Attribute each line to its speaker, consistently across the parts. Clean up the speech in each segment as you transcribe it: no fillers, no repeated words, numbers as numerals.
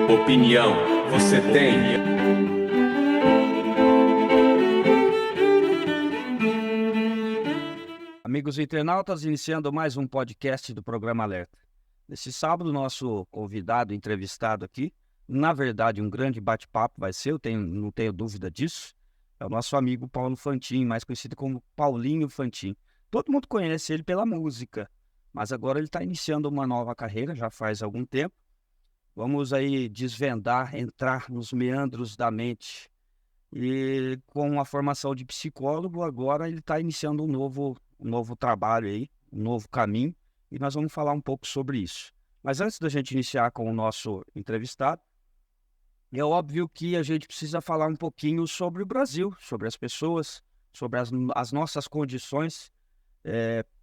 Speaker 1: Opinião, você tem.
Speaker 2: Amigos internautas, iniciando mais um podcast do Programa Alerta. Nesse sábado, nosso convidado entrevistado aqui, na verdade, um grande bate-papo vai ser, não tenho dúvida disso, é o nosso amigo Paulo Fantin, mais conhecido como Paulinho Fantin. Todo mundo conhece ele pela música, mas agora ele está iniciando uma nova carreira, já faz algum tempo. Vamos aí desvendar, entrar nos meandros da mente. E com a formação de psicólogo, agora ele está iniciando um novo trabalho aí, um novo caminho, e nós vamos falar um pouco sobre isso. Mas antes da gente iniciar com o nosso entrevistado, é óbvio que a gente precisa falar um pouquinho sobre o Brasil, sobre as pessoas, sobre as nossas condições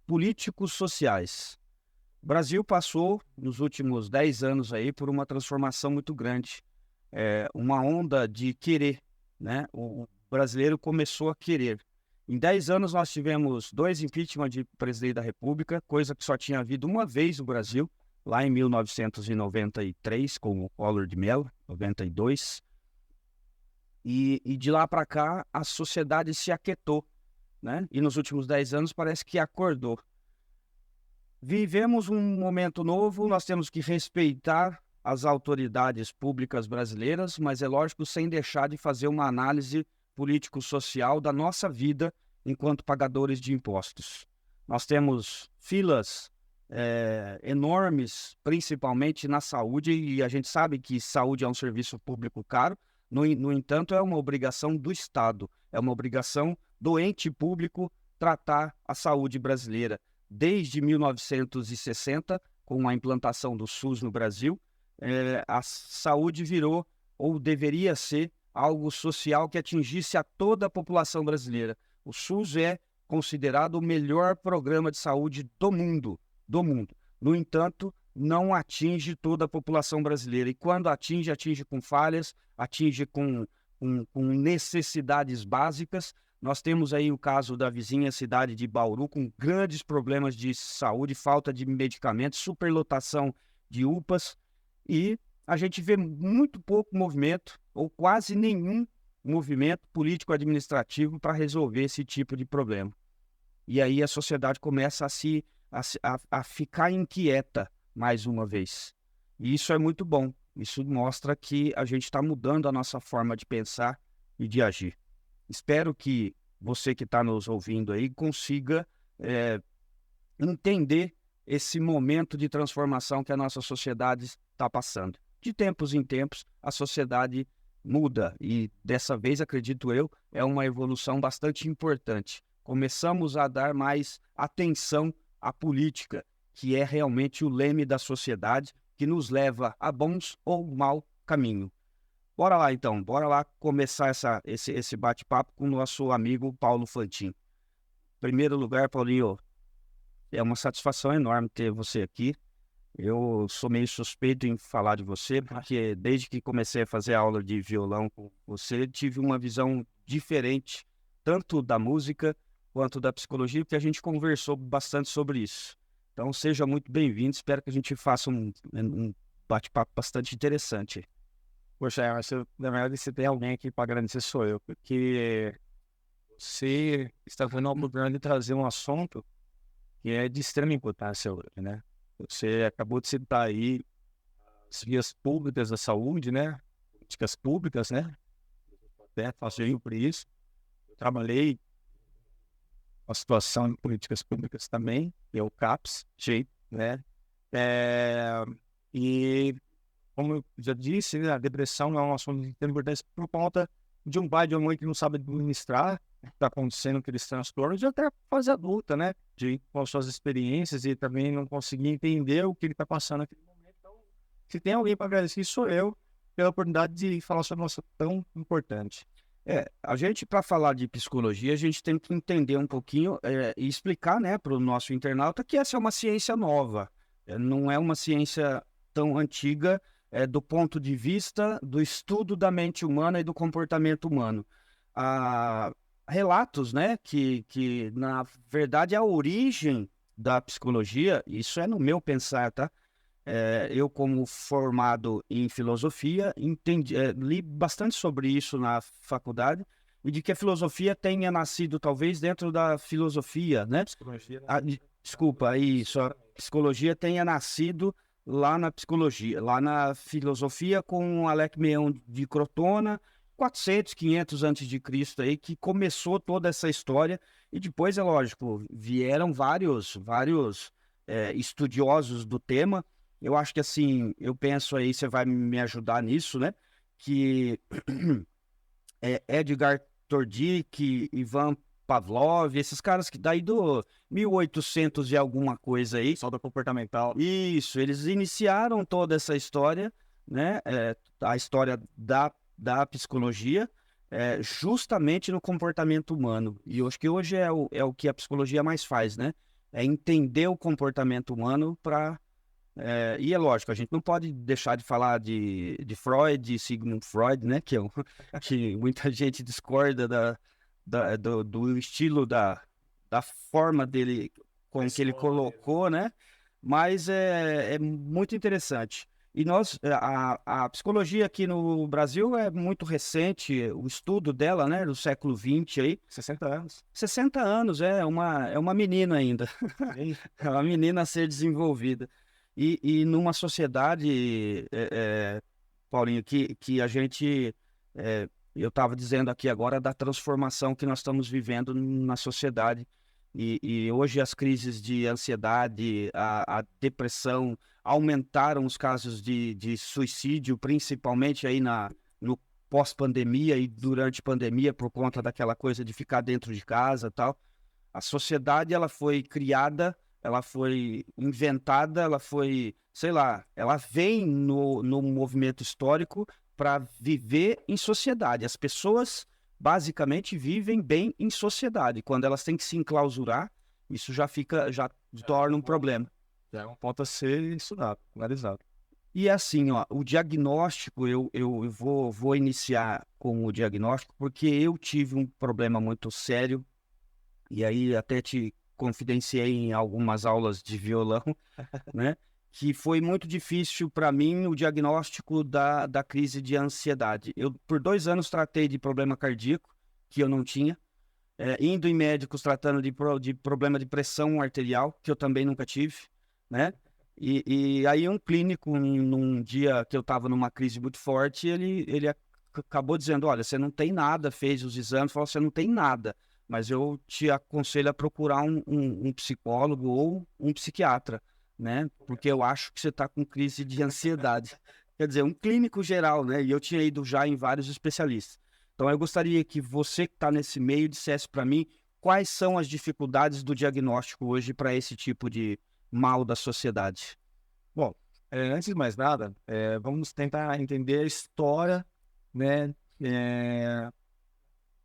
Speaker 2: políticos sociais. O Brasil passou, nos últimos 10 anos, aí, por uma transformação muito grande, uma onda de querer, né? O brasileiro começou a querer. Em 10 anos, nós tivemos 2 impeachment de presidente da República, coisa que só tinha havido uma vez no Brasil, lá em 1993, com o Collor de Mello, 92. E de lá para cá, a sociedade se aquietou, né? E nos últimos 10 anos parece que acordou. Vivemos um momento novo, nós temos que respeitar as autoridades públicas brasileiras, mas é lógico, sem deixar de fazer uma análise político-social da nossa vida enquanto pagadores de impostos. Nós temos filas enormes, principalmente na saúde, e a gente sabe que saúde é um serviço público caro, no entanto, é uma obrigação do Estado, é uma obrigação do ente público tratar a saúde brasileira. Desde 1960, com a implantação do SUS no Brasil, a saúde virou, ou deveria ser, algo social que atingisse a toda a população brasileira. O SUS é considerado o melhor programa de saúde do mundo, do mundo. No entanto, não atinge toda a população brasileira. E quando atinge, atinge com falhas, atinge com necessidades básicas. Nós temos aí o caso da vizinha cidade de Bauru, com grandes problemas de saúde, falta de medicamentos, superlotação de UPAs, e a gente vê muito pouco movimento, ou quase nenhum movimento político-administrativo para resolver esse tipo de problema. E aí a sociedade começa a ficar inquieta mais uma vez. E isso é muito bom. Isso mostra que a gente está mudando a nossa forma de pensar e de agir. Espero que você que está nos ouvindo aí consiga entender esse momento de transformação que a nossa sociedade está passando. De tempos em tempos, a sociedade muda e dessa vez, acredito eu, é uma evolução bastante importante. Começamos a dar mais atenção à política, que é realmente o leme da sociedade, que nos leva a bons ou mau caminho. Bora lá, então. Bora lá começar esse bate-papo com o nosso amigo Paulo Fantin. Em primeiro lugar, Paulinho, é uma satisfação enorme ter você aqui. Eu sou meio suspeito em falar de você, porque desde que comecei a fazer aula de violão com você, tive uma visão diferente, tanto da música quanto da psicologia, porque a gente conversou bastante sobre isso. Então, seja muito bem-vindo. Espero que a gente faça um bate-papo bastante interessante.
Speaker 3: Poxa, eu acho, na verdade, se tem alguém aqui para agradecer sou eu, porque você está tendo a oportunidade de trazer um assunto que é de extrema importância hoje, né? Você acabou de citar aí as vias públicas da saúde, né? Políticas públicas, né? Até faço por isso. Eu trabalhei com a situação em políticas públicas também, que é o CAPS, né? E como eu já disse, né, a depressão é um assunto de extrema importância por conta de um pai e de uma mãe que não sabe administrar o que está acontecendo, aqueles transtornos, e até fase adulta, né? Com as suas experiências e também não conseguir entender o que ele está passando naquele momento. Então, se tem alguém para agradecer, sou eu, pela oportunidade de falar sobre um assunto tão importante.
Speaker 2: A gente, para falar de psicologia, a gente tem que entender um pouquinho e explicar, né, para o nosso internauta que essa é uma ciência nova, não é uma ciência tão antiga, do ponto de vista do estudo da mente humana e do comportamento humano. Há relatos, né, que na verdade a origem da psicologia, isso é no meu pensar, tá? Eu, como formado em filosofia, li bastante sobre isso na faculdade, e de que a filosofia tenha nascido, talvez, dentro da filosofia, né?
Speaker 3: Psicologia, né?
Speaker 2: Desculpa, isso, a psicologia tenha nascido lá na psicologia, lá na filosofia, com Alcmeon de Crotona, 400, 500 antes de Cristo aí, que começou toda essa história, e depois, é lógico, vieram vários estudiosos do tema. Eu acho que, assim, eu penso aí, você vai me ajudar nisso, né? Que Edgar Tordic, Ivan Pavlov, esses caras que daí do 1800 e alguma coisa aí.
Speaker 3: Só do comportamental.
Speaker 2: Isso, eles iniciaram toda essa história, né? A história da psicologia, justamente no comportamento humano. E eu acho que hoje é o que a psicologia mais faz, né? É entender o comportamento humano para... e é lógico, a gente não pode deixar de falar de Freud, de Sigmund Freud, né? Que muita gente discorda do estilo, da forma dele, com que ele colocou, né? Mas é muito interessante. E a psicologia aqui no Brasil é muito recente, o estudo dela, né? Do século XX aí.
Speaker 3: 60 anos.
Speaker 2: 60 anos, é uma menina ainda. É uma menina a ser desenvolvida. E numa sociedade, Paulinho, que a gente... eu estava dizendo aqui agora da transformação que nós estamos vivendo na sociedade. E hoje as crises de ansiedade, a depressão, aumentaram os casos de suicídio, principalmente aí no pós-pandemia e durante pandemia, por conta daquela coisa de ficar dentro de casa e tal. A sociedade, ela foi criada, ela foi inventada, ela foi, sei lá, ela vem no movimento histórico para viver em sociedade. As pessoas basicamente vivem bem em sociedade. Quando elas têm que se enclausurar, isso já torna um problema.
Speaker 3: Já é um ponto a ser estudado, analisado.
Speaker 2: E assim, ó, o diagnóstico, eu vou iniciar com o diagnóstico, porque eu tive um problema muito sério, e aí até te confidenciei em algumas aulas de violão, né? Que foi muito difícil para mim o diagnóstico da crise de ansiedade. Eu, por 2 anos, tratei de problema cardíaco, que eu não tinha, indo em médicos tratando de problema de pressão arterial, que eu também nunca tive, né? E aí um clínico, num dia que eu estava numa crise muito forte, ele acabou dizendo, olha, você não tem nada, fez os exames, falou, você não tem nada, mas eu te aconselho a procurar um psicólogo ou um psiquiatra, né? Porque eu acho que você está com crise de ansiedade. Quer dizer, um clínico geral, né? E eu tinha ido já em vários especialistas. Então, eu gostaria que você que está nesse meio dissesse para mim quais são as dificuldades do diagnóstico hoje para esse tipo de mal da sociedade.
Speaker 3: Bom, antes de mais nada, vamos tentar entender a história, né,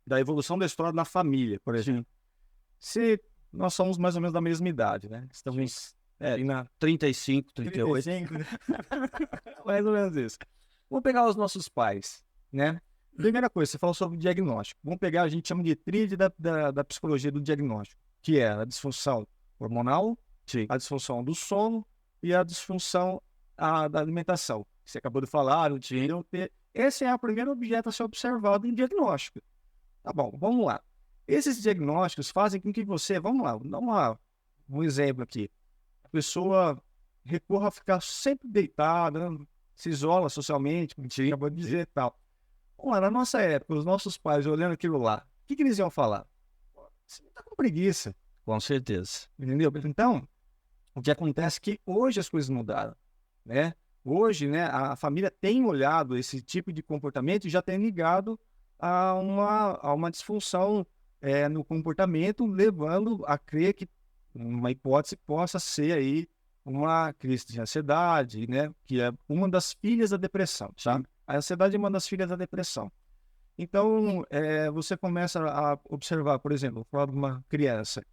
Speaker 3: da evolução da história na família, por exemplo. Se nós somos mais ou menos da mesma idade, né? Estamos
Speaker 2: na 35, 38.
Speaker 3: 35, mais ou menos isso. Vamos pegar os nossos pais, né? Primeira coisa, você falou sobre diagnóstico. Vamos pegar, a gente chama de tríade da psicologia do diagnóstico, que é a disfunção hormonal,
Speaker 2: Sim.
Speaker 3: a disfunção do sono e a disfunção da alimentação. Você acabou de falar, o tiro. Esse é o primeiro objeto a ser observado em diagnóstico. Tá bom, vamos lá. Esses diagnósticos fazem com que você, vamos lá, um exemplo aqui. A pessoa recorra a ficar sempre deitada, se isola socialmente, como você acabou de dizer e tal. Bom, na nossa época, os nossos pais olhando aquilo lá, o que eles iam falar? Você está com preguiça.
Speaker 2: Com certeza.
Speaker 3: Entendeu? Então, o que acontece é que hoje as coisas mudaram, né? Hoje, né, a família tem olhado esse tipo de comportamento e já tem ligado a uma disfunção no comportamento, levando a crer que uma hipótese possa ser aí uma crise de ansiedade, né? Que é uma das filhas da depressão, tá? A ansiedade é uma das filhas da depressão. Então, você começa a observar, por exemplo, para uma criança,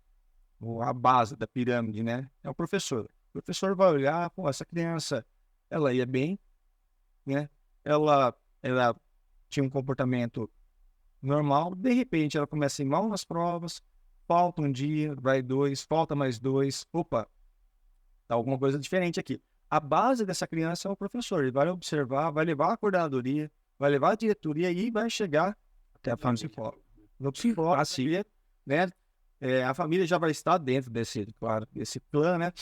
Speaker 3: a base da pirâmide, né? É o professor. O professor vai olhar, pô, essa criança, ela ia bem, né? Ela tinha um comportamento normal, de repente ela começa a ir mal nas provas, falta um dia, vai 2, falta mais 2, opa, tá alguma coisa diferente aqui. a base dessa criança é o professor. Ele vai observar, vai levar a coordenadoria, vai levar a diretoria e vai chegar
Speaker 2: Até a
Speaker 3: no
Speaker 2: família.
Speaker 3: psicólogo. No psicólogo, né? A família já vai estar dentro desse plano, né?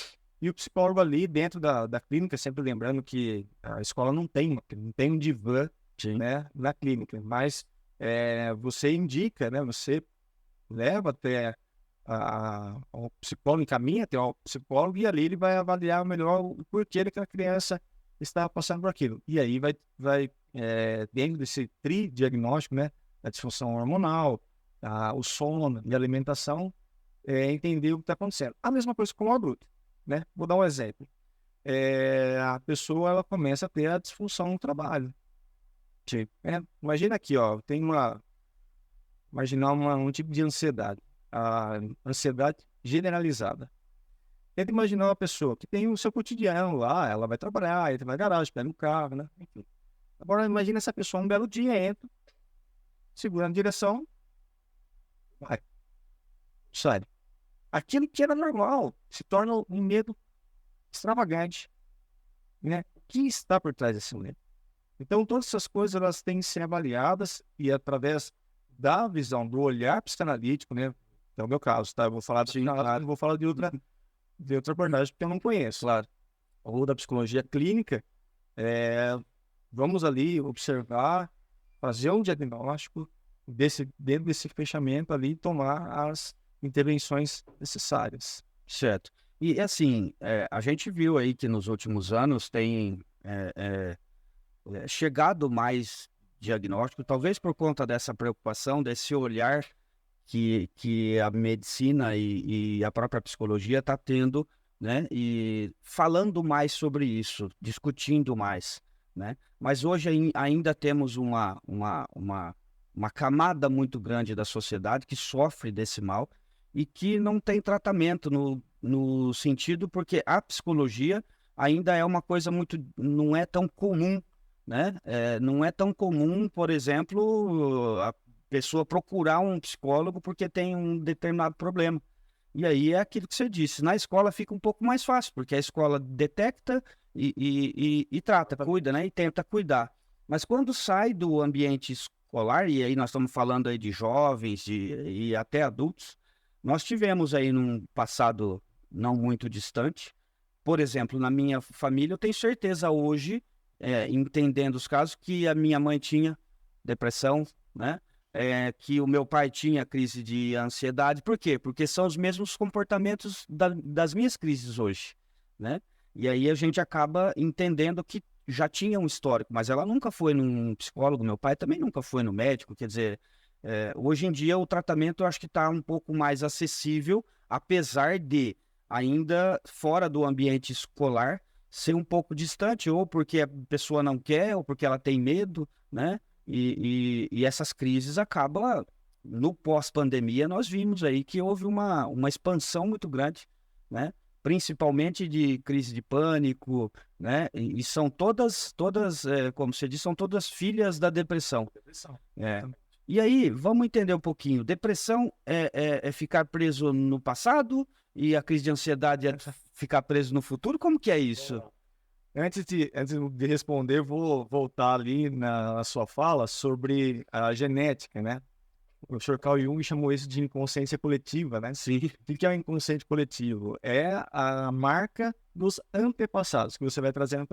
Speaker 3: E o psicólogo ali dentro da clínica, sempre lembrando que a escola não tem um divã, né, na clínica, mas você indica, né? Você leva até o psicólogo, encaminha até o psicólogo e ali ele vai avaliar melhor o porquê que a criança está passando por aquilo. E aí vai dentro desse diagnóstico, né, a disfunção hormonal, o sono e a alimentação, entender o que está acontecendo. A mesma coisa com o adulto, né? Vou dar um exemplo. A pessoa ela começa a ter a disfunção no trabalho. Imagina aqui, ó, imaginar um tipo de ansiedade, a ansiedade generalizada. Tenta imaginar uma pessoa que tem o seu cotidiano lá, ela vai trabalhar, entra na garagem, pega um carro, né? Enfim. Agora imagina essa pessoa um belo dia entra, segura a direção, vai, sai. Aquilo que era normal se torna um medo extravagante, né? O que está por trás desse medo? Então, todas essas coisas elas têm que ser avaliadas e através da visão, do olhar psicanalítico, né? É o meu caso, tá? Eu vou falar não vou falar de outra abordagem porque eu não conheço, claro. Ou da psicologia clínica, vamos ali observar, fazer um diagnóstico dentro desse fechamento ali, tomar as intervenções necessárias.
Speaker 2: Certo. E assim, a gente viu aí que nos últimos anos tem chegado mais diagnóstico, talvez por conta dessa preocupação, desse olhar que a medicina e a própria psicologia está tendo, né? E falando mais sobre isso, discutindo mais, né? Mas hoje ainda temos uma camada muito grande da sociedade que sofre desse mal e que não tem tratamento no sentido porque a psicologia ainda é uma coisa não é tão comum, né? Não é tão comum, por exemplo, a pessoa procurar um psicólogo porque tem um determinado problema. E aí é aquilo que você disse, na escola fica um pouco mais fácil, porque a escola detecta e trata, cuida, né? E tenta cuidar. Mas quando sai do ambiente escolar, e aí nós estamos falando aí de jovens e até adultos, nós tivemos aí num passado não muito distante, por exemplo, na minha família, eu tenho certeza hoje, entendendo os casos, que a minha mãe tinha depressão, né? Que o meu pai tinha crise de ansiedade. Por quê? Porque são os mesmos comportamentos das minhas crises hoje, né? E aí a gente acaba entendendo que já tinha um histórico, mas ela nunca foi num psicólogo, meu pai também nunca foi no médico, quer dizer, hoje em dia o tratamento eu acho que está um pouco mais acessível, apesar de ainda fora do ambiente escolar ser um pouco distante, ou porque a pessoa não quer, ou porque ela tem medo, né? E essas crises acabam, no pós-pandemia, nós vimos aí que houve uma expansão muito grande, né? Principalmente de crise de pânico, né? E são todas como você disse, são todas filhas da depressão. E aí, vamos entender um pouquinho. Depressão é ficar preso no passado e a crise de ansiedade é ficar preso no futuro? Como que é isso?
Speaker 3: Antes de responder, vou voltar ali na sua fala sobre a genética, né? O professor Carl Jung chamou isso de inconsciência coletiva, né?
Speaker 2: Sim.
Speaker 3: O que é o inconsciente coletivo? É a marca dos antepassados que você vai trazendo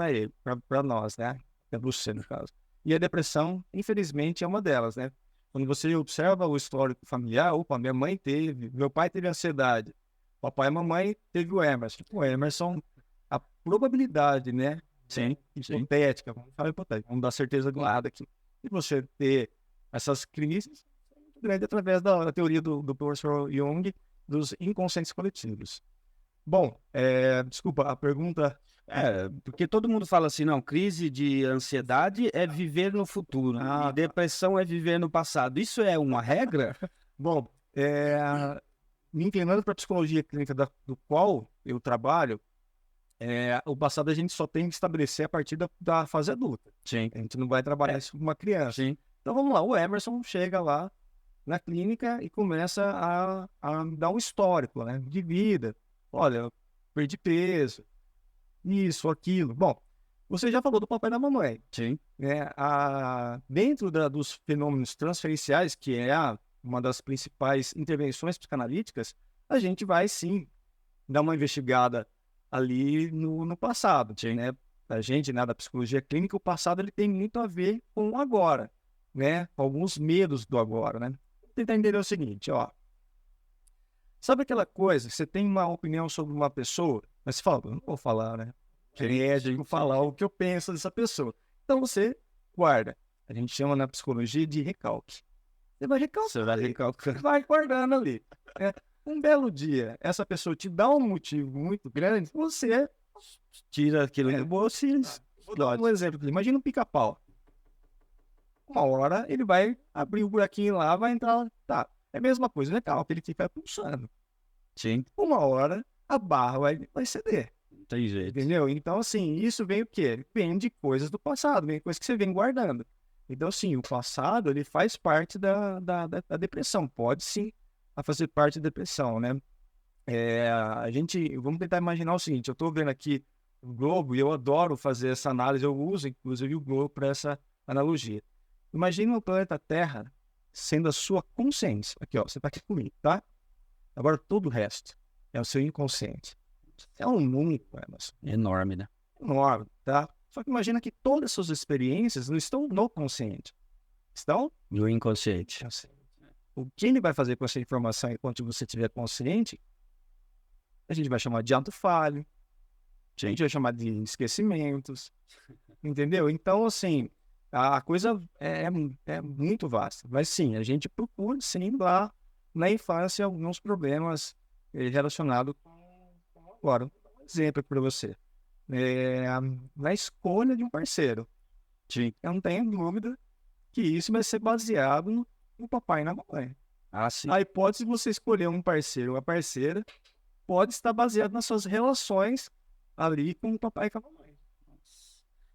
Speaker 3: para nós, né? Para você, no caso. E a depressão, infelizmente, é uma delas, né? Quando você observa o histórico familiar, opa, minha mãe teve, meu pai teve ansiedade, papai e mamãe teve o Emerson. O Emerson, a probabilidade, né?
Speaker 2: Sim.
Speaker 3: Hipotética, vamos falar hipotética, vamos dar certeza do lado aqui. E você ter essas crises grande através da teoria do professor Jung dos inconscientes coletivos. Bom, desculpa, a pergunta...
Speaker 2: porque todo mundo fala assim, não, crise de ansiedade é viver no futuro, depressão é viver no passado. Isso é uma regra?
Speaker 3: Bom, me inclinando para a psicologia clínica do qual eu trabalho, o passado a gente só tem que estabelecer a partir da fase adulta.
Speaker 2: Sim.
Speaker 3: A gente não vai trabalhar isso com uma criança.
Speaker 2: Sim.
Speaker 3: Então vamos lá, o Emerson chega lá na clínica e começa a dar um histórico, né, de vida. Olha, eu perdi peso, isso, aquilo. Bom, você já falou do papai e da mamãe,
Speaker 2: Sim.
Speaker 3: né? Dentro dos fenômenos transferenciais, que é uma das principais intervenções psicanalíticas, a gente vai sim dar uma investigada ali no passado, né? A gente, né, da psicologia clínica, o passado ele tem muito a ver com o agora, né? Com alguns medos do agora, né? Vou tentar entender o seguinte, ó. Sabe aquela coisa, você tem uma opinião sobre uma pessoa, mas você fala, eu não vou falar, né? Vou falar o que eu penso dessa pessoa. Então você guarda. A gente chama na psicologia de recalque. Você vai recalcando, vai guardando ali. né? Um belo dia, essa pessoa te dá um motivo muito grande, você
Speaker 2: Tira aquilo do bolso e
Speaker 3: Vou dar um exemplo aqui. Imagina um pica-pau. Uma hora ele vai abrir o buraquinho lá, vai entrar. Tá. É a mesma coisa, legal, que ele fica pulsando.
Speaker 2: Sim,
Speaker 3: Uma hora a barra vai ceder.
Speaker 2: não tem jeito.
Speaker 3: Entendeu? Então, assim, isso vem o quê? Vem de coisas do passado, vem coisas que você vem guardando. Então, assim, o passado, ele faz parte da depressão. Pode, sim, fazer parte da depressão, né? Vamos tentar imaginar o seguinte, eu estou vendo aqui o globo e eu adoro fazer essa análise, eu uso, inclusive, o globo para essa analogia. Imagina o planeta Terra sendo a sua consciência. Aqui, ó, você está aqui comigo, tá? Agora, todo o resto é o seu inconsciente. É um único, Emerson.
Speaker 2: Enorme, né?
Speaker 3: Enorme, tá? Só que imagina que todas as suas experiências não estão no consciente. Estão
Speaker 2: No inconsciente.
Speaker 3: no consciente. O que ele vai fazer com essa informação enquanto você estiver consciente, a gente vai chamar de ato falho, a gente vai chamar de esquecimentos, entendeu? Então, assim, a coisa é muito vasta. Mas, sim, a gente procura, sim, lá na infância alguns problemas relacionados com agora. Um exemplo para você. Na escolha de um parceiro.
Speaker 2: Sim.
Speaker 3: Eu não tenho dúvida que isso vai ser baseado no papai e na mamãe.
Speaker 2: Ah, sim.
Speaker 3: A hipótese de você escolher um parceiro ou uma parceira pode estar baseado nas suas relações ali com o papai e com a mamãe.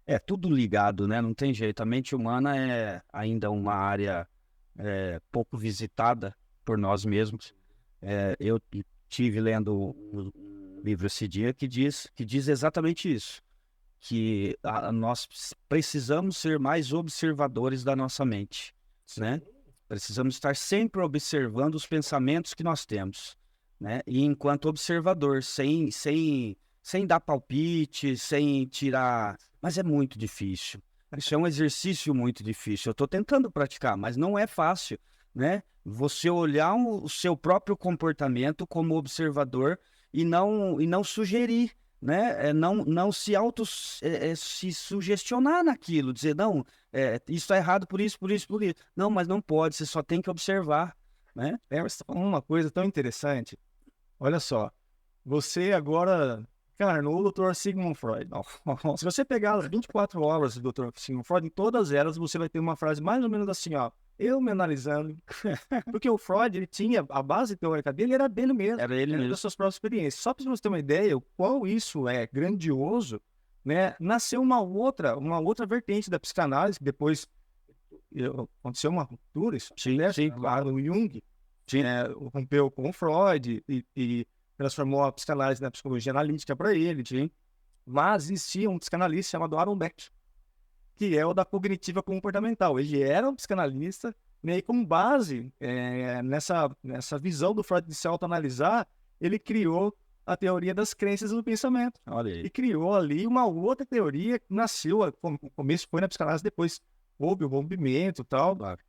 Speaker 2: É tudo ligado, né? Não tem jeito. A mente humana é ainda uma área pouco visitada por nós mesmos. Eu tive lendo um livro esse dia que diz exatamente isso, que nós precisamos ser mais observadores da nossa mente, né? Precisamos estar sempre observando os pensamentos que nós temos, né? E enquanto observador, sem dar palpite, sem tirar... Mas é muito difícil. Isso é um exercício muito difícil. Eu estou tentando praticar, mas não é fácil, né? Você olhar o seu próprio comportamento como observador e não sugerir, né? Não se se sugestionar naquilo, dizer, não, isso está errado por isso, por isso, por isso. Não, mas não pode, você só tem que observar, né?
Speaker 3: Você está falando uma coisa tão interessante. Olha só, você agora encarnou o Dr. Sigmund Freud. Se você pegar as 24 obras do Dr. Sigmund Freud, em todas elas você vai ter uma frase mais ou menos assim, ó, eu me analisando. Porque o Freud, ele tinha, a base teórica dele era dele mesmo.
Speaker 2: Era ele mesmo.
Speaker 3: Das suas próprias experiências. Só para você ter uma ideia, o qual isso é grandioso, né? Nasceu uma outra vertente da psicanálise, que depois aconteceu uma ruptura, isso,
Speaker 2: Sim,
Speaker 3: né?
Speaker 2: sim,
Speaker 3: Claro, o Jung,
Speaker 2: Sim.
Speaker 3: rompeu com o Freud e transformou a psicanálise na psicologia analítica para ele.
Speaker 2: Sim.
Speaker 3: Mas existia um psicanalista chamado Aaron Beck, que é o da cognitiva comportamental. Ele era um psicanalista, né, e com base nessa visão do Freud de se autoanalisar, ele criou a teoria das crenças do pensamento.
Speaker 2: Olha aí.
Speaker 3: E criou ali uma outra teoria que nasceu, no começo foi na psicanálise, depois houve o rompimento e tal,
Speaker 2: Claro.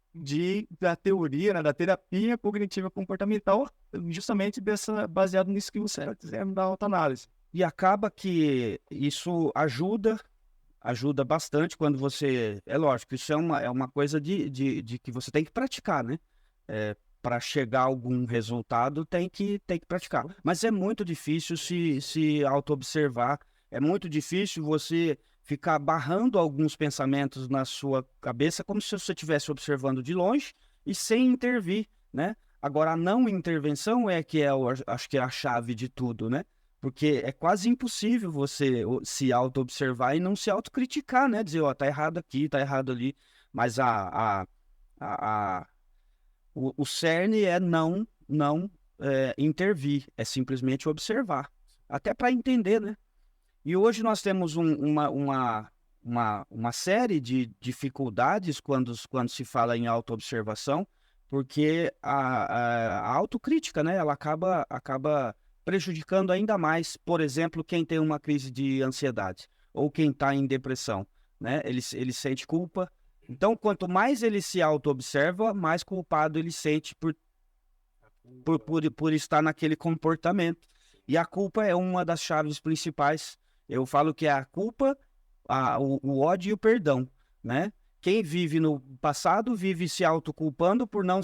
Speaker 3: da teoria, né, da terapia cognitiva comportamental, justamente baseado nisso que você está dizendo da autoanálise.
Speaker 2: E acaba que isso ajuda bastante quando você... É lógico, isso é uma coisa de que você tem que praticar, né? Para chegar a algum resultado, tem que praticar. Mas é muito difícil se auto-observar, é muito difícil você ficar barrando alguns pensamentos na sua cabeça, como se você estivesse observando de longe e sem intervir, né? Agora, a não intervenção acho que é a chave de tudo, né? Porque é quase impossível você se auto-observar e não se autocriticar, né? Dizer, ó, tá errado aqui, tá errado ali. Mas o cerne é não intervir, é simplesmente observar. Até para entender, né? E hoje nós temos uma série de dificuldades quando se fala em autoobservação, porque a autocrítica, né, ela acaba prejudicando ainda mais, por exemplo, quem tem uma crise de ansiedade ou quem está em depressão, né? Ele sente culpa. Então, quanto mais ele se autoobserva, mais culpado ele sente por estar naquele comportamento. E a culpa é uma das chaves principais. Eu falo que é a culpa, o ódio e o perdão, né? Quem vive no passado vive se autoculpando por não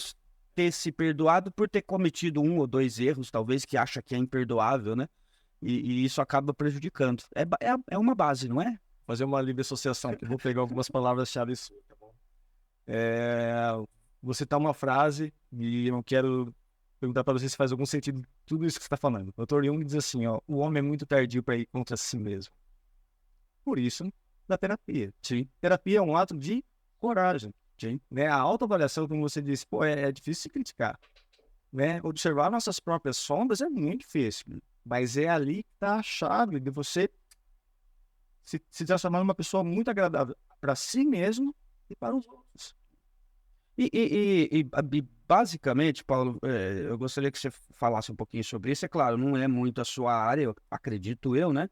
Speaker 2: ter se perdoado, por ter cometido um ou dois erros, talvez, que acha que é imperdoável, né? E isso acaba prejudicando. É uma base, não é?
Speaker 3: Fazer uma livre associação, que eu vou pegar algumas palavras-chave. Tá bom? Vou citar uma frase e eu quero perguntar para você se faz algum sentido tudo isso que você está falando. O Dr. Jung diz assim, ó, o homem é muito tardio para ir contra si mesmo. Por isso, da terapia. Sim. Terapia é um ato de coragem. Sim. Né? A autoavaliação, como você disse, pô, é difícil se criticar. Né? Observar nossas próprias sombras é muito difícil. Mas é ali que está a chave de você se transformar numa pessoa muito agradável para si mesmo e para os outros.
Speaker 2: E basicamente, Paulo, eu gostaria que você falasse um pouquinho sobre isso. É claro, não é muito a sua área, acredito eu, né?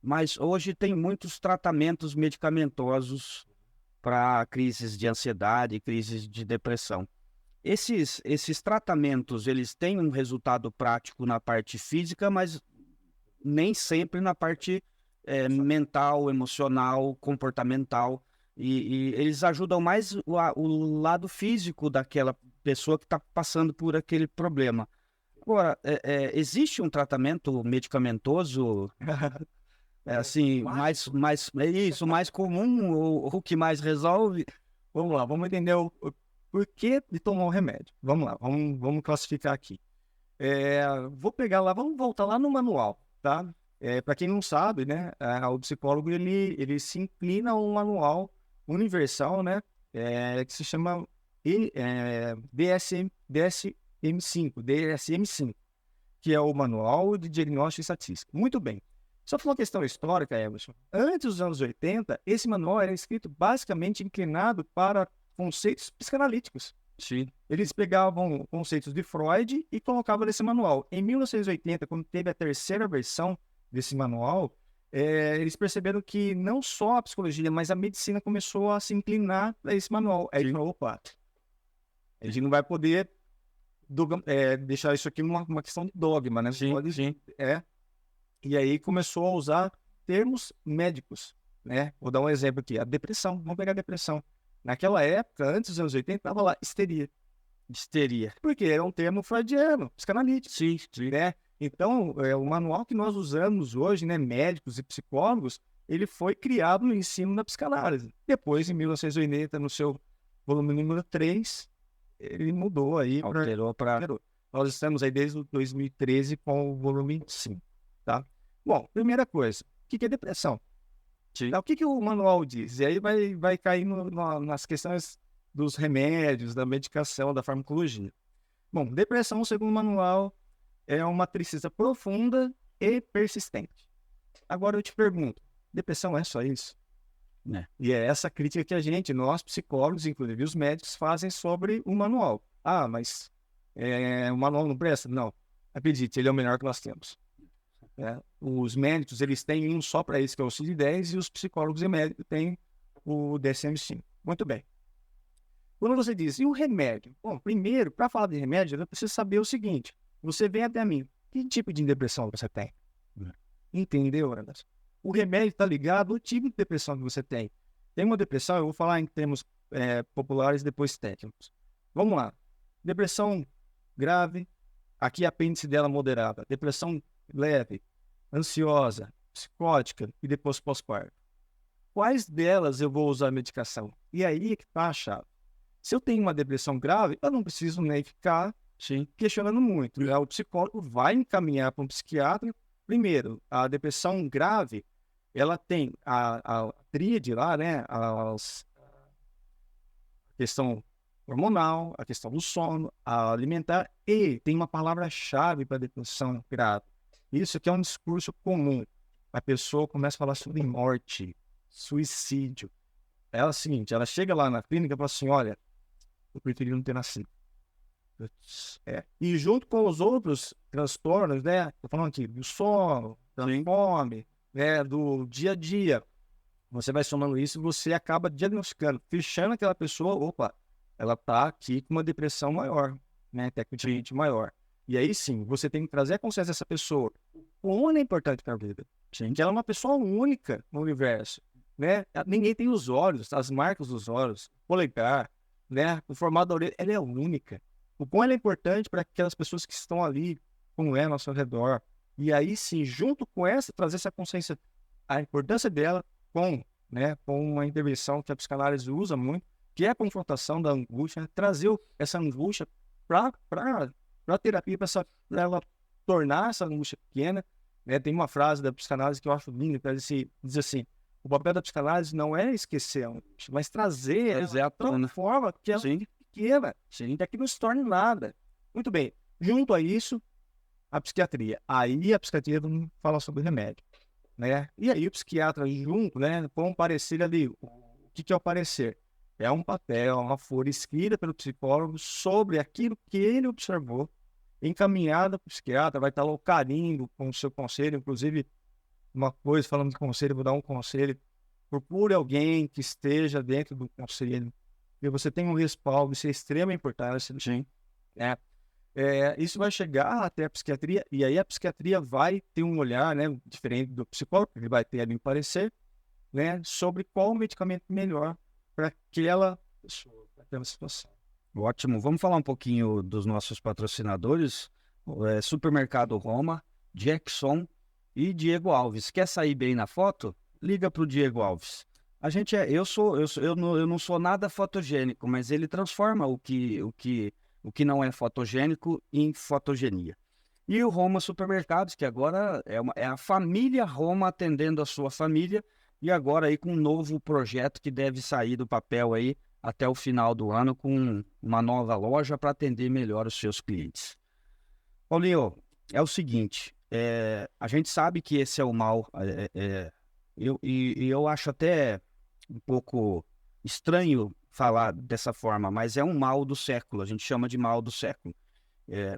Speaker 2: Mas hoje tem muitos tratamentos medicamentosos para crises de ansiedade, crises de depressão. Esses tratamentos, eles têm um resultado prático na parte física, mas nem sempre na parte mental, emocional, comportamental. E eles ajudam mais o lado físico daquela pessoa que está passando por aquele problema. Agora, existe um tratamento medicamentoso assim, mais comum, o que mais resolve?
Speaker 3: Vamos lá, vamos entender o porquê de tomar o remédio. Vamos lá, vamos classificar aqui. Vou pegar lá, vamos voltar lá no manual, tá? Para quem não sabe, né, o psicólogo ele se inclina a um manual universal, né, que se chama DSM-5, que é o Manual de Diagnóstico e Estatística. Muito bem. Só por uma questão histórica, Emerson, antes dos anos 80, esse manual era escrito basicamente inclinado para conceitos psicanalíticos. Sim. Eles pegavam conceitos de Freud e colocavam nesse manual. Em 1980, quando teve a terceira versão desse manual, eles perceberam que não só a psicologia, mas a medicina começou a se inclinar a esse manual. Aí eles falaram, opa, a gente não vai poder deixar isso aqui uma questão de dogma, né? Sim, sim. E aí começou a usar termos médicos, né? Vou dar um exemplo aqui, a depressão. Vamos pegar a depressão. Naquela época, antes dos anos 80, estava lá histeria. Histeria. Porque era um termo freudiano, psicanalítico. Sim, sim. Né? Então, o manual que nós usamos hoje, né, médicos e psicólogos, ele foi criado no ensino da psicanálise. Depois, em 1980, no seu volume número 3, ele mudou aí. Alterou para... Nós estamos aí desde 2013 com o volume 5. Tá? Bom, primeira coisa, o que é depressão? Tá, o que o manual diz? E aí vai cair nas questões dos remédios, da medicação, da farmacologia. Bom, depressão, segundo o manual, é uma tristeza profunda e persistente. Agora eu te pergunto, depressão é só isso? E é essa crítica que nós psicólogos, inclusive os médicos, fazem sobre o manual. Ah, mas o manual não presta? Não. Acredite, ele é o melhor que nós temos. Os médicos, eles têm um só para isso, que é o CID-10, e os psicólogos e médicos têm o DSM-5. Muito bem. Quando você diz, e o remédio? Bom, primeiro, para falar de remédio, eu preciso saber o seguinte. Você vem até mim, que tipo de depressão você tem? Entendeu, Anderson? O remédio está ligado ao tipo de depressão que você tem. Tem uma depressão, eu vou falar em termos populares, depois técnicos. Vamos lá. Depressão grave, aqui a apêndice dela moderada. Depressão leve, ansiosa, psicótica e depois pós-parto. Quais delas eu vou usar medicação? E aí é que está a chave. Se eu tenho uma depressão grave, eu não preciso nem ficar questionando muito. O psicólogo vai encaminhar para um psiquiatra. Primeiro, a depressão grave, ela tem a tríade lá, né? A questão hormonal, a questão do sono, a alimentar, e tem uma palavra-chave para a depressão grave. Isso aqui é um discurso comum. a pessoa começa a falar sobre morte, suicídio. Ela é o seguinte, ela chega lá na clínica e fala assim, olha, eu preferi não ter nascido. E junto com os outros transtornos, né? Tô falando aqui do sono, da fome, né? Do dia a dia. Você vai somando isso e você acaba diagnosticando, fechando aquela pessoa, opa, ela tá aqui com uma depressão maior, né? Tecnicamente maior. E aí sim, você tem que trazer a consciência dessa pessoa. O quão ela é importante para a vida. Que ela é uma pessoa única no universo, né? Ninguém tem os olhos, as marcas dos olhos, o polegar, né? O formato da orelha, ela é única. O quão ela é importante para aquelas pessoas que estão ali, como ela, ao seu redor. E aí sim, junto com essa, trazer essa consciência, a importância dela com, né, com uma intervenção que a psicanálise usa muito, que é a confrontação da angústia, né? Trazer essa angústia para a terapia, para ela tornar essa angústia pequena. Né? Tem uma frase da psicanálise que eu acho linda, que diz assim, o papel da psicanálise não é esquecer a angústia, mas trazer ela de uma forma que ela fique pequena, que aqui não se torne nada. Muito bem. Junto a isso, a psiquiatria. Aí a psiquiatria fala sobre remédio. Né? E aí o psiquiatra junto, né, com o parecer ali, o que é o parecer? É um papel, uma folha escrita pelo psicólogo sobre aquilo que ele observou, encaminhada para o psiquiatra, vai estar lá o carimbo com o seu conselho, inclusive uma coisa, falando de conselho, vou dar um conselho, procure alguém que esteja dentro do conselho, e você tem um respaldo, isso é extrema importância, né? Isso vai chegar até a psiquiatria, e aí a psiquiatria vai ter um olhar, né, diferente do psicólogo, ele vai ter ali um parecer, né, sobre qual o medicamento melhor para aquela pessoa, para aquela situação.
Speaker 2: Ótimo. Vamos falar um pouquinho dos nossos patrocinadores, Supermercado Roma, Jackson e Diego Alves. Quer sair bem na foto? Liga para o Diego Alves. Eu não sou nada fotogênico, mas ele transforma o que não é fotogênico em fotogenia. E o Roma Supermercados, que agora é a família Roma atendendo a sua família, e agora aí com um novo projeto que deve sair do papel aí até o final do ano, com uma nova loja para atender melhor os seus clientes. Paulinho, é o seguinte, a gente sabe que esse é o mal, eu acho até um pouco estranho falar dessa forma, mas é um mal do século, a gente chama de mal do século.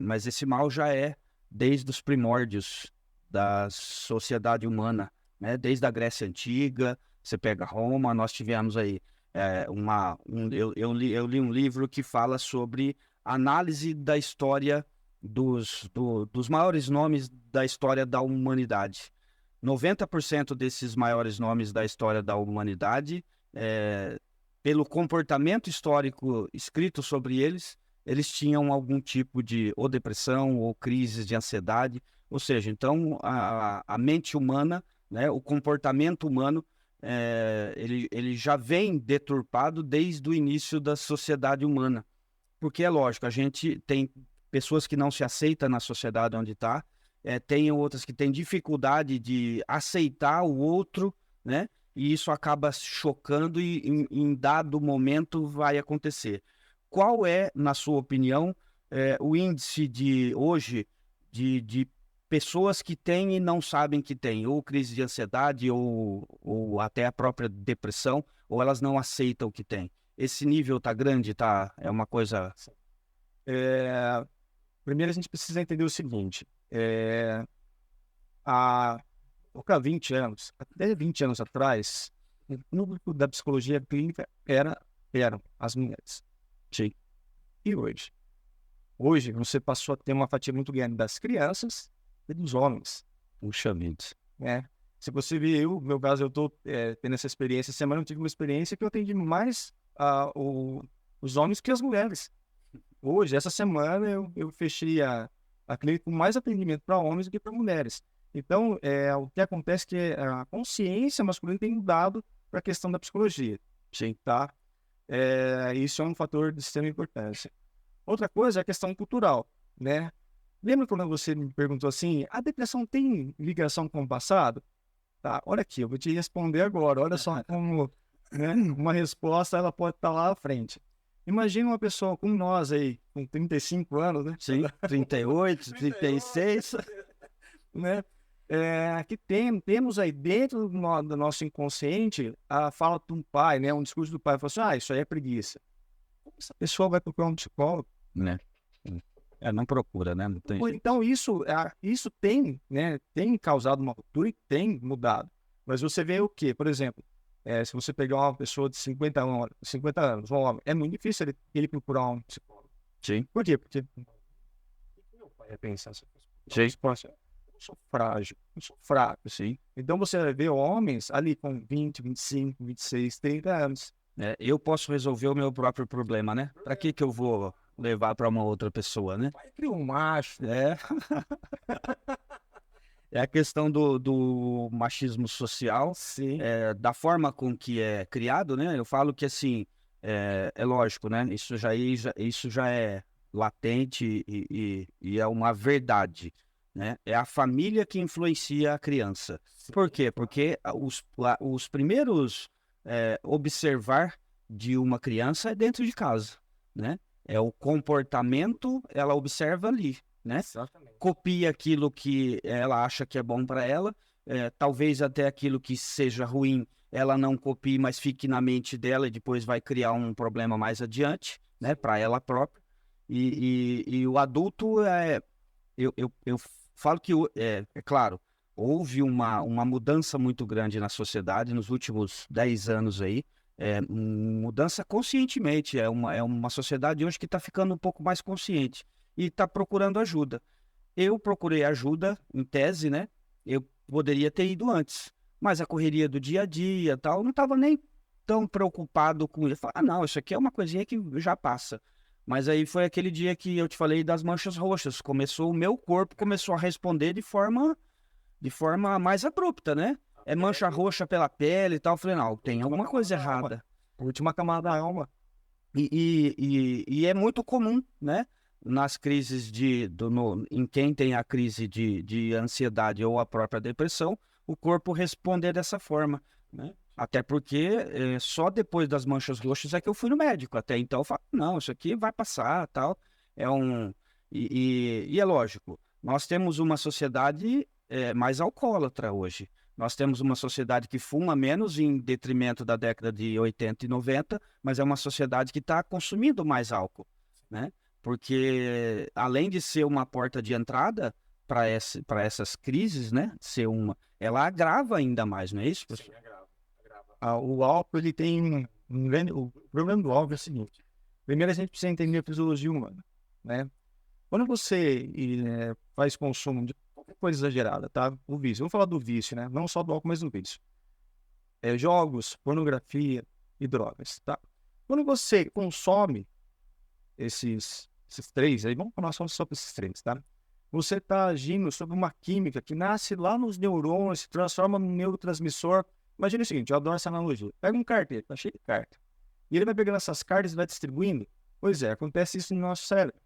Speaker 2: Mas esse mal já é desde os primórdios da sociedade humana, né? Desde a Grécia Antiga, você pega Roma, nós tivemos aí, eu li um livro que fala sobre análise da história dos maiores nomes da história da humanidade. 90% desses maiores nomes da história da humanidade, pelo comportamento histórico escrito sobre eles, eles tinham algum tipo de ou depressão ou crises de ansiedade. Ou seja, então a mente humana, né, o comportamento humano, ele já vem deturpado desde o início da sociedade humana. Porque é lógico, a gente tem pessoas que não se aceitam na sociedade onde está, tem outras que têm dificuldade de aceitar o outro, né? E isso acaba chocando e em dado momento vai acontecer. Qual é, na sua opinião, o índice de hoje de pessoas que têm e não sabem que têm, ou crise de ansiedade, ou até a própria depressão, ou elas não aceitam o que têm? Esse nível está grande, é uma coisa...
Speaker 3: Primeiro a gente precisa entender o seguinte, há 20 anos, até 20 anos atrás, o público da psicologia clínica eram as mulheres. Sim. E hoje? Hoje você passou a ter uma fatia muito grande das crianças e dos homens.
Speaker 2: Puxa vida.
Speaker 3: Se você ver no meu caso, eu estou tendo essa experiência. Essa semana eu tive uma experiência que eu atendi mais os homens que as mulheres. Hoje, essa semana, eu fechei a clínica com mais atendimento para homens do que para mulheres. Então, o que acontece é que a consciência masculina tem mudado para a questão da psicologia. Sim, tá? Isso é um fator de extrema importância. Outra coisa é a questão cultural, né? Lembra quando você me perguntou assim, a depressão tem ligação com o passado? Tá, olha aqui, eu vou te responder agora. Olha só como, né, uma resposta ela pode estar lá à frente. Imagina uma pessoa como nós aí, com 35 anos, né?
Speaker 2: Sim, 38, 36,
Speaker 3: né? Aqui temos aí dentro do nosso inconsciente a fala de um pai, né? Um discurso do pai, fala assim, isso aí é preguiça. Como essa pessoa vai procurar um psicólogo?
Speaker 2: Né? Não procura, né? Não tem jeito.
Speaker 3: Então, isso tem, né? Tem causado uma ruptura e tem mudado. Mas você vê o quê? Por exemplo, se você pegar uma pessoa de 50 anos, um homem, é muito difícil ele procurar um psicólogo.
Speaker 2: Sim.
Speaker 3: Por quê? Porque meu pai ia pensar essa coisa. Eu sou frágil, eu sou fraco.
Speaker 2: Sim.
Speaker 3: Então você vai ver homens ali com 20, 25, 26, 30 anos.
Speaker 2: Eu posso resolver o meu próprio problema, né? Para que eu vou levar para uma outra pessoa, né?
Speaker 3: Pai cria um macho.
Speaker 2: É a questão do machismo social,
Speaker 3: Sim.
Speaker 2: da forma com que é criado, né? Eu falo que, assim, é lógico, né? Isso já é latente e é uma verdade, né? É a família que influencia a criança. Por quê? Porque os primeiros observar de uma criança é dentro de casa, né? É o comportamento, ela observa ali, né?
Speaker 3: Exatamente.
Speaker 2: Copia aquilo que ela acha que é bom para ela, talvez até aquilo que seja ruim, ela não copie, mas fique na mente dela e depois vai criar um problema mais adiante, né? Para ela própria. E o adulto, eu falo que, é claro, houve uma mudança muito grande na sociedade nos últimos 10 anos aí, mudança conscientemente, é uma sociedade hoje que está ficando um pouco mais consciente e está procurando ajuda. Eu procurei ajuda, em tese, né? Eu poderia ter ido antes, mas a correria do dia a dia tal, não estava nem tão preocupado com isso. Falei, não, isso aqui é uma coisinha que já passa. Mas aí foi aquele dia que eu te falei das manchas roxas. O meu corpo começou a responder de forma mais abrupta, né? É mancha roxa pela pele e tal. Eu falei, não, tem alguma coisa errada.
Speaker 3: Última camada da alma.
Speaker 2: E é muito comum, né? Nas crises em quem tem a crise de ansiedade ou a própria depressão, o corpo responder dessa forma, né? Até porque só depois das manchas roxas é que eu fui no médico. Até então eu falo, não, isso aqui vai passar, tal. E é lógico, nós temos uma sociedade mais alcoólatra hoje. Nós temos uma sociedade que fuma menos em detrimento da década de 80 e 90, mas é uma sociedade que está consumindo mais álcool, né? Porque além de ser uma porta de entrada para essas crises, né? Ela agrava ainda mais, não é isso, professor?
Speaker 3: Sim, agrava. O álcool, ele tem um grande... O problema do álcool é o seguinte. Primeiro, a gente precisa entender a fisiologia humana, né? Quando você faz consumo de qualquer coisa exagerada, tá? O vício. Vamos falar do vício, né? Não só do álcool, mas do vício. Jogos, pornografia e drogas, tá? Quando você consome esses três, aí vamos falar só sobre esses três, tá? Você está agindo sobre uma química que nasce lá nos neurônios, se transforma num neurotransmissor. Imagina o seguinte, eu adoro essa analogia. Pega um carteiro, tá cheio de carta. E ele vai pegando essas cartas e vai distribuindo. Pois é, acontece isso no nosso cérebro,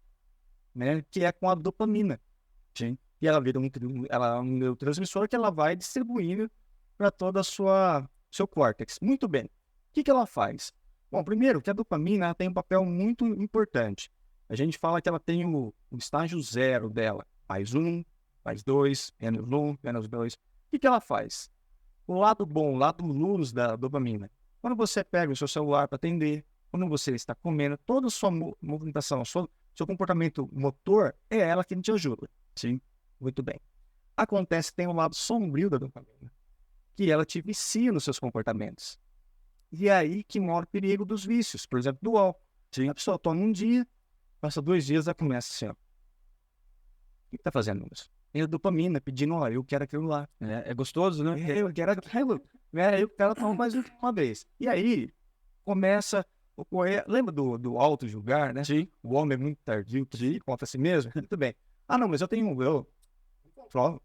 Speaker 3: né? Que é com a dopamina.
Speaker 2: Sim.
Speaker 3: E ela vira um neurotransmissor que ela vai distribuindo para todo o seu córtex. Muito bem. O que ela faz? Bom, primeiro, que a dopamina tem um papel muito importante. A gente fala que ela tem o estágio zero dela. Mais um, mais dois, menos um, menos dois. O que ela faz? O lado bom, o lado luz da dopamina. Quando você pega o seu celular para atender, quando você está comendo, toda a sua movimentação, seu comportamento motor, é ela que te ajuda.
Speaker 2: Sim.
Speaker 3: Muito bem. Acontece que tem um lado sombrio da dopamina, que ela te vicia nos seus comportamentos. E é aí que mora o perigo dos vícios, por exemplo, do álcool.
Speaker 2: Sim.
Speaker 3: A pessoa toma um dia, passa 2 dias, ela começa assim, ó. O que está fazendo isso? É a dopamina pedindo, ó, eu quero aquilo lá.
Speaker 2: É gostoso, né?
Speaker 3: Eu quero aquilo. Aí o cara toma mais uma vez. E aí começa a ocorrer. Lembra do auto-julgar, né?
Speaker 2: Sim.
Speaker 3: O homem é muito tardio, que conta a si mesmo. Muito bem. Ah, não, mas eu tenho controle.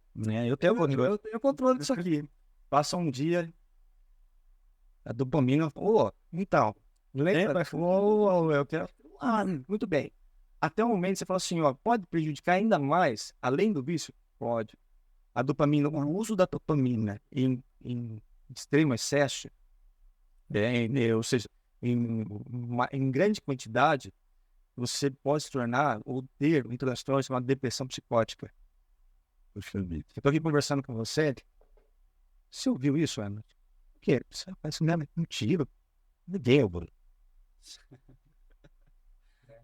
Speaker 2: Eu tenho controle.
Speaker 3: Eu tenho controle disso aqui. Passa um dia, a dopamina, então, lembra? Eu quero. Ah, muito bem. Até o momento você fala assim, ó, pode prejudicar ainda mais, além do vício? Pode. A dopamina, o uso da dopamina em extremo excesso, ou seja, em grande quantidade, você pode se tornar ou ter um transtorno chamado depressão psicótica. Eu tô aqui conversando com você. Você ouviu isso, Ana? O quê? Isso parece mentira. Ninguém, Bruno.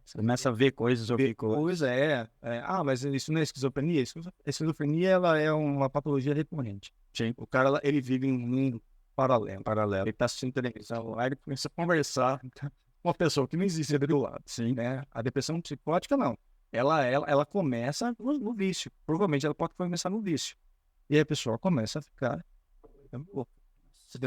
Speaker 2: Você começa a ver coisas, ouvir coisas.
Speaker 3: Coisa ah, mas isso não é esquizofrenia? A esquizofrenia, ela é uma patologia recorrente.
Speaker 2: Sim.
Speaker 3: O cara, ele vive em um mundo paralelo. Ele tá assistindo televisão, aí ele começa a conversar com uma pessoa que não existe ali do lado.
Speaker 2: Sim.
Speaker 3: Né? A depressão psicótica, não. Ela começa no vício. Provavelmente ela pode começar no vício. E aí a pessoa começa a ficar...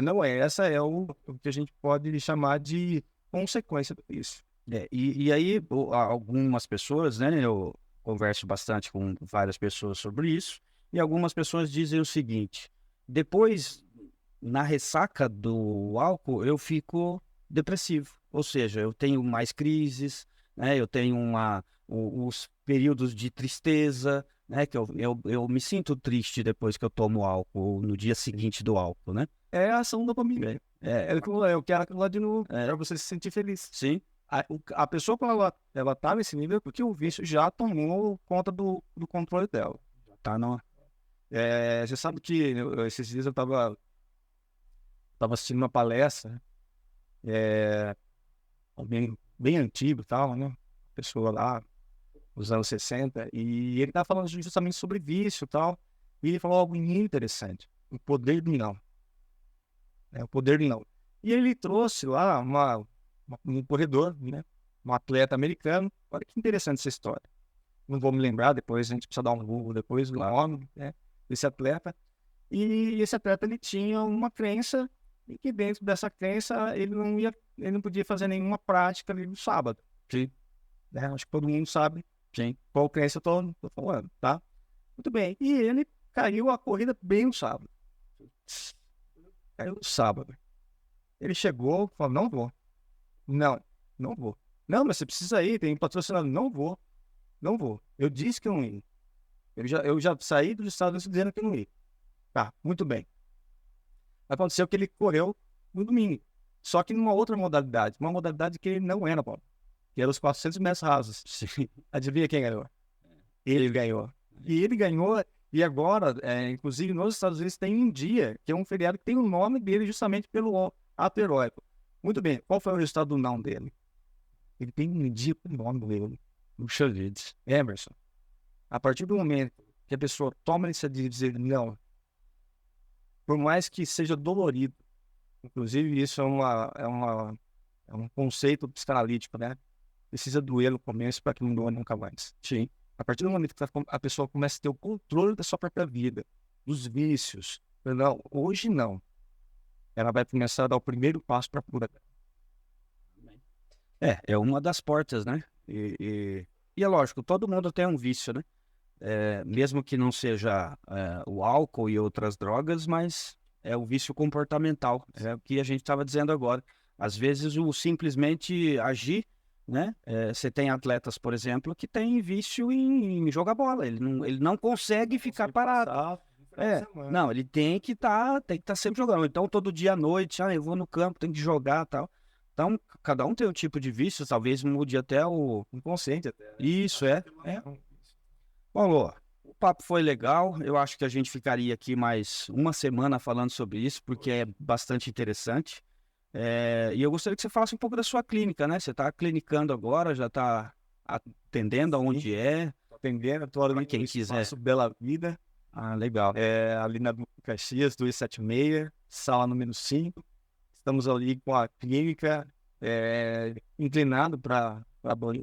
Speaker 3: Não, essa é o que a gente pode chamar de consequência do vício.
Speaker 2: E aí, algumas pessoas, né? Eu converso bastante com várias pessoas sobre isso, e algumas pessoas dizem o seguinte: depois, na ressaca do álcool, eu fico depressivo. Ou seja, eu tenho mais crises, né? Eu tenho os períodos de tristeza, né? Que eu me sinto triste depois que eu tomo álcool, no dia seguinte do álcool, né?
Speaker 3: É a ação dopamina. Eu quero aquilo lá de novo, para você se sentir feliz.
Speaker 2: Sim.
Speaker 3: A pessoa, quando ela tá nesse nível, é porque o vício já tomou conta do controle dela.
Speaker 2: Tá, não.
Speaker 3: Você sabe que esses dias eu tava assistindo uma palestra, bem antigo e tal, né? Pessoa lá, nos anos 60, e ele tava falando justamente sobre vício e tal, e ele falou algo muito interessante: o poder do não. O poder do não. E ele trouxe lá um corredor, né? Um atleta americano. Olha que interessante essa história. Não vou me lembrar, depois a gente precisa dar um Google depois do nome, né, desse atleta. E esse atleta, ele tinha uma crença, e que dentro dessa crença ele não podia fazer nenhuma prática ali no sábado.
Speaker 2: Sim.
Speaker 3: Né? Acho que todo mundo sabe,
Speaker 2: sim,
Speaker 3: qual crença eu tô falando, tá? Muito bem. E ele caiu a corrida bem no sábado. Caiu no sábado. Ele chegou e falou: não vou. Não vou. Não, mas você precisa ir, tem patrocinador. Não vou. Eu disse que eu não ia. Eu já saí dos Estados Unidos dizendo que não ia. Tá, muito bem. Aconteceu que ele correu no domingo. Só que numa outra modalidade. Uma modalidade que ele não era, Paulo. Que era os 400 metros rasos. Adivinha quem ganhou? Ele ganhou. E ele ganhou. E agora, inclusive nos Estados Unidos, tem um dia, que é um feriado que tem o nome dele justamente pelo ato heróico. Muito bem, qual foi o resultado do não dele? Ele tem um dia com o nome dele.
Speaker 2: Puxa vida.
Speaker 3: Emerson, a partir do momento que a pessoa toma a iniciativa de dizer não, por mais que seja dolorido, inclusive isso é um conceito psicanalítico, né? Precisa doer no começo para que não doa nunca mais.
Speaker 2: Sim.
Speaker 3: A partir do momento que a pessoa começa a ter o controle da sua própria vida, dos vícios, não, hoje não. Ela vai começar a dar o primeiro passo para a cura.
Speaker 2: É uma das portas, né? E é lógico, todo mundo tem um vício, né? Mesmo que não seja o álcool e outras drogas, mas é o vício comportamental. É o que a gente estava dizendo agora. Às vezes, o simplesmente agir, né? Você tem atletas, por exemplo, que tem vício em jogar bola. Ele não consegue ficar parado. Não, ele tem que estar sempre jogando. Então, todo dia à noite, eu vou no campo, tenho que jogar e tal. Então, cada um tem um tipo de vício, talvez mude até o inconsciente. Isso, Bom, o papo foi legal. Eu acho que a gente ficaria aqui mais uma semana falando sobre isso, porque é bastante interessante. E eu gostaria que você falasse um pouco da sua clínica, né? Você está clinicando agora, já está atendendo aonde é?
Speaker 3: Atendendo, estou ali
Speaker 2: quem quiser.
Speaker 3: Bela Vida.
Speaker 2: Ah, legal.
Speaker 3: Ali na Caxias, 276, sala número 5. Estamos ali com a clínica inclinado para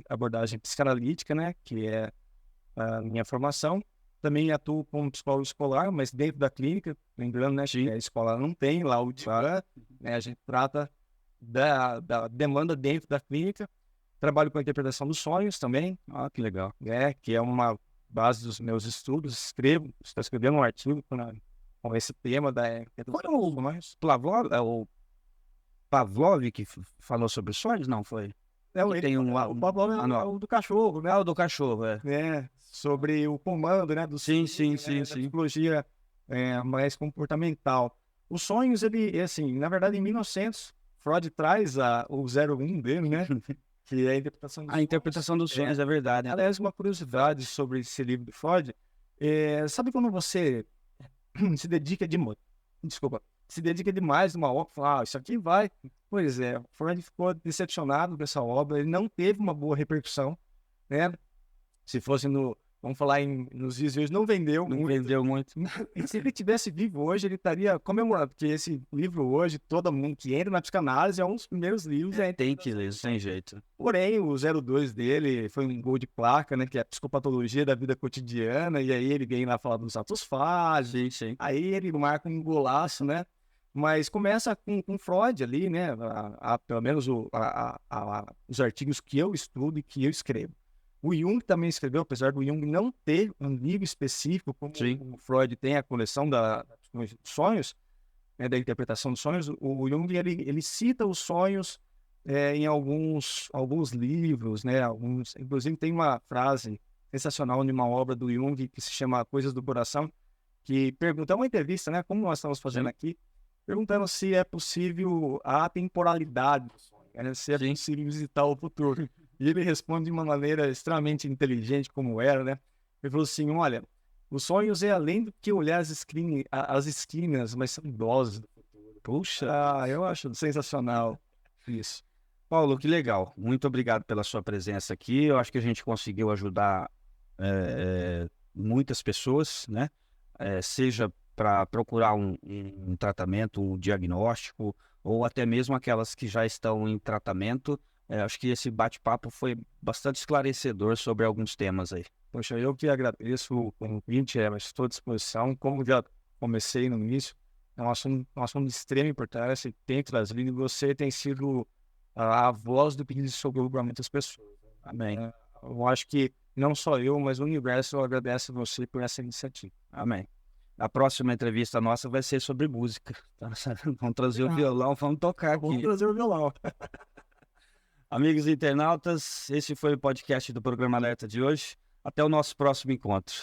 Speaker 3: abordagem psicanalítica, né? Que é a minha formação. Também atuo como psicólogo escolar, mas dentro da clínica, lembrando, né? Que a escola não tem lá o DIVAN, né? A gente trata da demanda dentro da clínica. Trabalho com a interpretação dos sonhos também.
Speaker 2: Ah, que legal.
Speaker 3: Que é uma base dos meus estudos. Estou escrevendo um artigo com esse tema da interpretação dos sonhos.
Speaker 2: O Pavlov que falou sobre sonhos? Não, foi?
Speaker 3: Tem o Pavlov é o do cachorro, né?
Speaker 2: O do cachorro,
Speaker 3: sobre o comando, né?
Speaker 2: Sim.
Speaker 3: Da psicologia mais comportamental. Os sonhos, ele, assim, na verdade, em 1900, Freud traz o 01 dele, né? Que é a interpretação dos sonhos.
Speaker 2: A interpretação dos sonhos, é verdade.
Speaker 3: Aliás, uma curiosidade sobre esse livro de Freud Sabe quando você se dedica se dedica demais a uma obra, fala, isso aqui vai. Pois é, Freud ficou decepcionado com essa obra, ele não teve uma boa repercussão, né? Se fosse vamos falar nos dias de hoje, não vendeu
Speaker 2: Não
Speaker 3: muito.
Speaker 2: vendeu muito.
Speaker 3: E se ele tivesse vivo hoje, ele estaria comemorando, porque esse livro hoje, todo mundo que entra na psicanálise, é um dos primeiros livros.
Speaker 2: Tem que ler, sem jeito.
Speaker 3: Porém, o 02 dele foi um gol de placa, né? Que é a psicopatologia da vida cotidiana, e aí ele vem lá falar dos atos falhos,
Speaker 2: Sim, sim.
Speaker 3: aí ele marca um golaço, né? Mas começa com Freud ali, né? Pelo menos os artigos que eu estudo e que eu escrevo. O Jung também escreveu, apesar do Jung não ter um livro específico, como o Freud tem a coleção dos sonhos, né, da interpretação dos sonhos, o Jung ele cita os sonhos em alguns livros, né? Inclusive tem uma frase sensacional de uma obra do Jung que se chama Coisas do Coração, que pergunta, é uma entrevista, né? Como nós estamos fazendo aqui, perguntando se é possível a atemporalidade do sonho, né? Se é possível visitar o futuro. E ele responde de uma maneira extremamente inteligente, como era, né? Ele falou assim, olha, os sonhos é além do que olhar as esquinas, mas são idosas do futuro. Puxa, eu acho sensacional isso.
Speaker 2: Paulo, que legal. Muito obrigado pela sua presença aqui. Eu acho que a gente conseguiu ajudar muitas pessoas, né? Seja para procurar um tratamento, um diagnóstico, ou até mesmo aquelas que já estão em tratamento. Acho que esse bate-papo foi bastante esclarecedor sobre alguns temas aí.
Speaker 3: Poxa, eu que agradeço o convite, mas estou à disposição. Como já comecei no início, é um assunto de extrema importância, tem trazido, e você tem sido a voz do pedido de socorro para muitas pessoas.
Speaker 2: Amém.
Speaker 3: Eu acho que não só eu, mas o universo agradece a você por essa iniciativa.
Speaker 2: Amém. A próxima entrevista nossa vai ser sobre música. Vamos trazer o violão, vamos tocar aqui.
Speaker 3: Vamos trazer o violão.
Speaker 2: Amigos internautas, esse foi o podcast do Programa Alerta de hoje. Até o nosso próximo encontro.